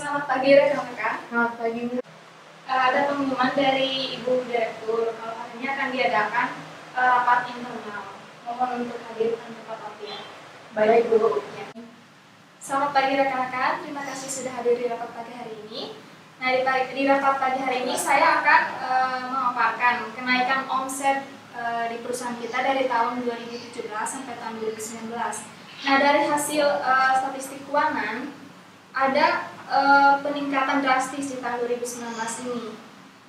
Selamat pagi rekan-rekan. Selamat pagi, Bu. Ada pengumuman dari Ibu Direktur kalau hari ini akan diadakan rapat internal. Mohon untuk hadir dan tepat waktu ya. Baik, Bu. Ya. Selamat pagi rekan-rekan. Terima kasih sudah hadir di rapat pagi hari ini. Nah, di rapat pagi hari ini saya akan memaparkan kenaikan omset di perusahaan kita dari tahun 2017 sampai tahun 2019. Nah, dari hasil statistik keuangan ada peningkatan drastis di tahun 2019 ini.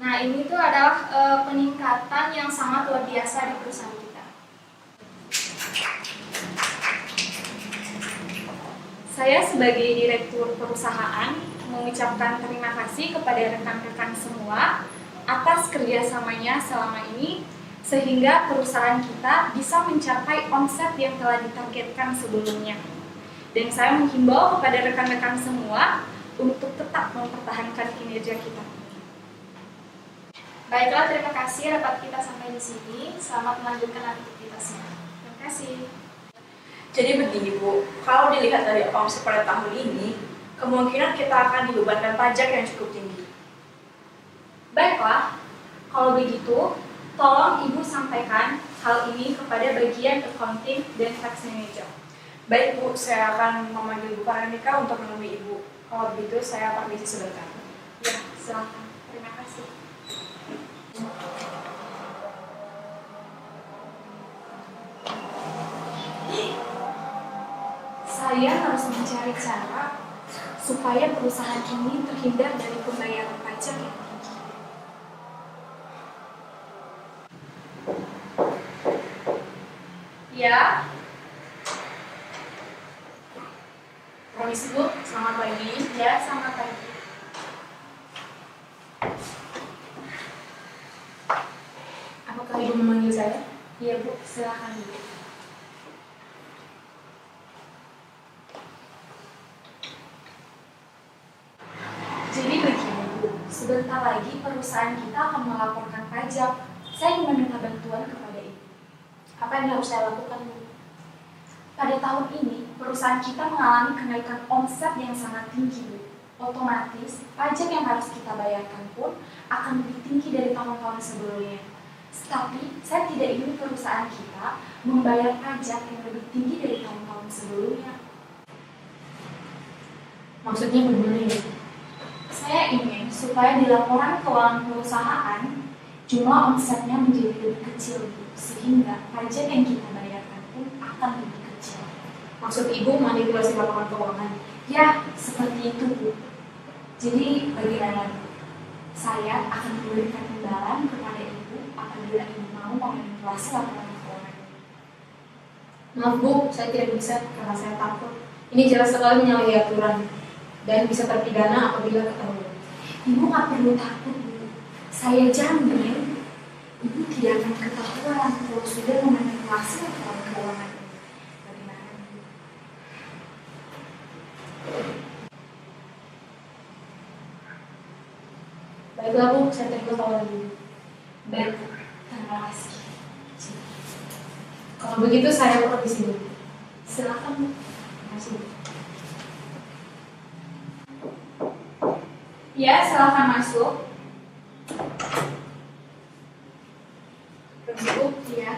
Nah, ini tuh adalah peningkatan yang sangat luar biasa di perusahaan kita. Saya sebagai direktur perusahaan mengucapkan terima kasih kepada rekan-rekan semua atas kerjasamanya selama ini sehingga perusahaan kita bisa mencapai omset yang telah ditargetkan sebelumnya. Dan saya menghimbau kepada rekan-rekan semua untuk tetap mempertahankan kinerja kita. Baiklah, terima kasih rapat kita sampai di sini. Selamat melanjutkan aktivitasnya. Terima kasih. Jadi begini, Bu, kalau dilihat dari omset pada tahun ini, kemungkinan kita akan dibebankan pajak yang cukup tinggi. Baiklah, kalau begitu, tolong Ibu sampaikan hal ini kepada bagian accounting dan tax manager. Baik, Bu, saya akan memanggil Bu Paranika untuk menemui Ibu. Kalau begitu, saya permisi sebentar. Ya, silakan. Terima kasih. Saya harus mencari cara supaya perusahaan ini terhindar dari pembayaran pajak yang tinggi. Ya. Permisi, Bu, selamat pagi. Ya, selamat pagi. Apakah Ibu memanggil saya? Iya, Bu, silakan Bu. Jadi begini, Bu, sebentar lagi perusahaan kita akan melaporkan pajak. Saya ingin meminta bantuan kepada Ibu. Apa yang harus saya lakukan, Bu? Pada tahun ini, perusahaan kita mengalami kenaikan omset yang sangat tinggi, Bu. Otomatis, pajak yang harus kita bayarkan pun akan lebih tinggi dari tahun-tahun sebelumnya. Tapi, saya tidak ingin perusahaan kita membayar pajak yang lebih tinggi dari tahun-tahun sebelumnya. Maksudnya bagaimana ya? Saya ingin supaya di laporan keuangan perusahaan, jumlah omsetnya menjadi lebih kecil, Bu. Sehingga pajak yang kita bayarkan pun akan lebih kecil. Maksud Ibu manipulasi laporan keuangan? Ya, seperti itu, Bu. Jadi, bagaimana, Bu? Saya akan memberikan imbalan kepada Ibu apabila Ibu mau memanipulasi laporan keuangan. Maaf, Bu, saya tidak bisa karena saya takut. Ini jelas sekali menyalahi aturan dan bisa terpidana apabila ketahuan. Ibu nggak perlu takut, Bu. Saya jamin Ibu tidak akan ketahuan kalau sudah memanipulasi laporan keuangan. Bagaimana, Bu? Baiklah, Bu, saya terima tawaran dulu. Baik, Bu. Terima kasih. Kalau begitu saya permisi dulu. Silakan, Bu. Terima kasih, Bu. Ya, silakan masuk. Permisi, Bu. Ya.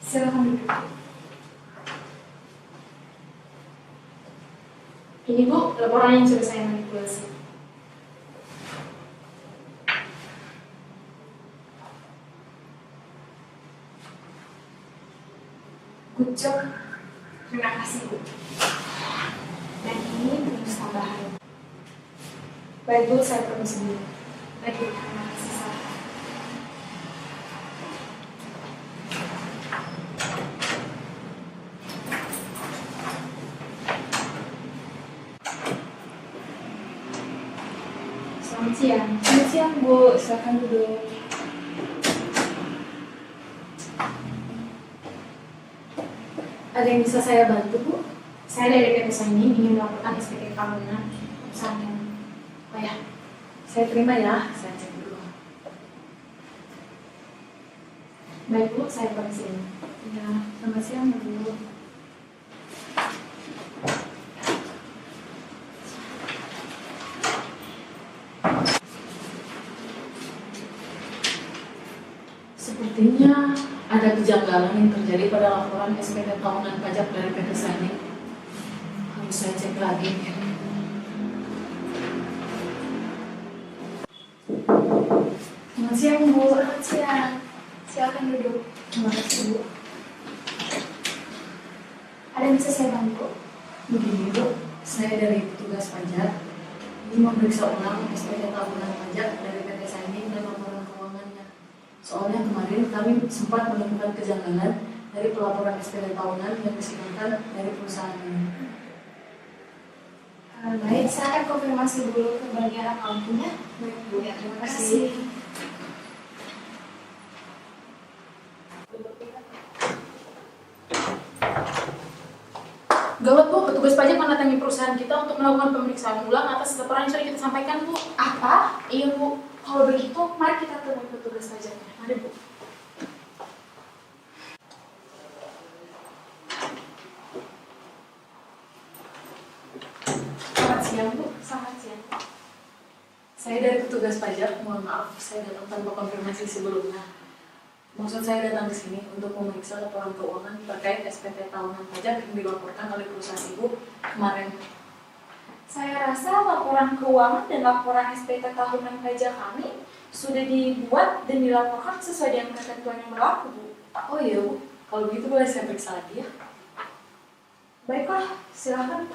Silakan duduk. Ini, Bu, laporan yang sudah saya manipulasi. Good job. Terima kasih, Bu. Dan ini bonus tambahan. Baik, Bu, saya permisi dulu. Baik, Bu. Terima kasih, silakan. Selamat siang. Selamat siang, Bu. Silakan duduk. Ada yang bisa saya bantu, Bu? Saya dari PTSA ini ingin melakukan SPK keamanan perusahaan yang... Oh ya, saya terima ya, saya cek dulu. Baik, Bu, saya permisi. Ya, selamat siang, Bu. Sepertinya ada kejanggalan yang terjadi pada laporan SPT tahunan pajak dari PT Shining. Harus saya cek lagi. Selamat siang, Bu. Selamat siang. Silakan duduk. Terima kasih, Bu. Ada yang bisa saya bantu? Begini, Bu. Saya dari petugas pajak. Ini memeriksa ulang SPT tahunan pajak dari PT Shining dan laporan keuangannya. Soalnya kemarin kami sempat menemukan kejanggalan dari pelaporan SPT tahunan yang disidangkan dari perusahaan ini. Baik, saya akan konfirmasi dulu ke bagian akunnya. Baik, Bu. Ya, Terima terima kasih. kasih. Gawat, Bu, petugas pajak mendatangi perusahaan kita untuk melakukan pemeriksaan ulang atas laporan yang sudah kita sampaikan, Bu. Apa? Iya, Bu. Kalau begitu, mari kita temui petugas pajaknya. Ada, Bu. Selamat siang, Bu. Selamat siang. Saya dari petugas pajak. Mohon maaf, saya datang tanpa konfirmasi sebelumnya. Maksud saya datang ke sini untuk memeriksa laporan keuangan terkait SPT tahunan pajak yang dilaporkan oleh perusahaan Ibu kemarin. Saya rasa laporan keuangan dan laporan SPT tahunan pajak kami sudah dibuat dan dilaporkan sesuai dengan ketentuan yang berlaku, Bu. Oh iya, Bu. Kalau begitu boleh saya periksa lagi ya? Baiklah, silakan.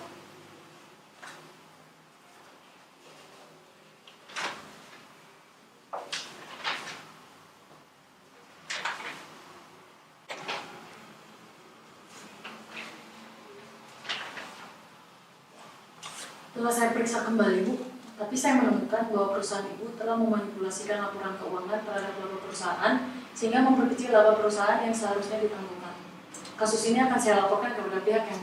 Setelah saya periksa kembali, Bu, tapi saya menemukan bahwa perusahaan Ibu telah memanipulasikan laporan keuangan terhadap laba perusahaan sehingga memperkecil laba perusahaan yang seharusnya ditanggungan. Kasus ini akan saya laporkan kepada pihak yang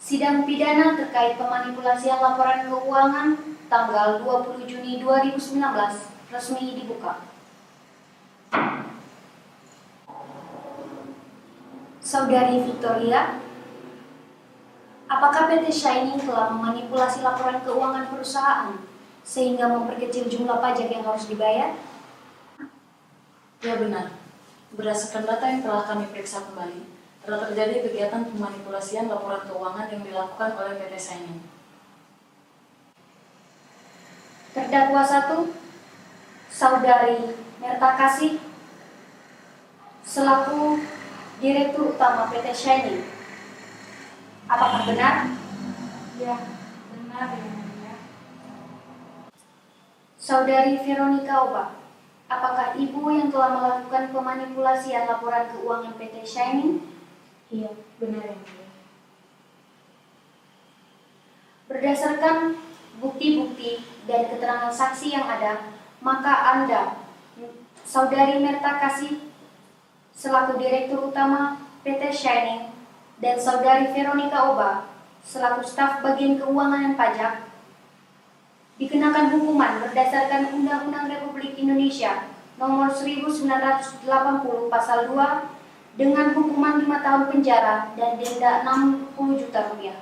Sidang pidana terkait pemanipulasian laporan keuangan tanggal 20 Juni 2019 resmi dibuka. Saudari Victoria, apakah PT Shining telah memanipulasi laporan keuangan perusahaan sehingga memperkecil jumlah pajak yang harus dibayar? Ya benar. Berdasarkan data yang telah kami periksa kembali, telah terjadi kegiatan pemanipulasian laporan keuangan yang dilakukan oleh PT Shining. Terdakwa 1, Saudari Merta Kasih, selaku Direktur Utama PT Shining. Apakah benar? Ya, benar ya, Mulia. Saudari Veronica Oba, apakah Ibu yang telah melakukan pemanipulasian laporan keuangan PT Shining? Iya, benar ya, Mulia. Berdasarkan bukti-bukti dan keterangan saksi yang ada, maka Anda, Saudari Merta Kasih, selaku Direktur Utama PT Shining, dan Saudari Veronica Oba, selaku staf bagian keuangan dan pajak, dikenakan hukuman berdasarkan Undang-Undang Republik Indonesia Nomor 1980 Pasal 2 dengan hukuman 5 tahun penjara dan denda 60 juta rupiah.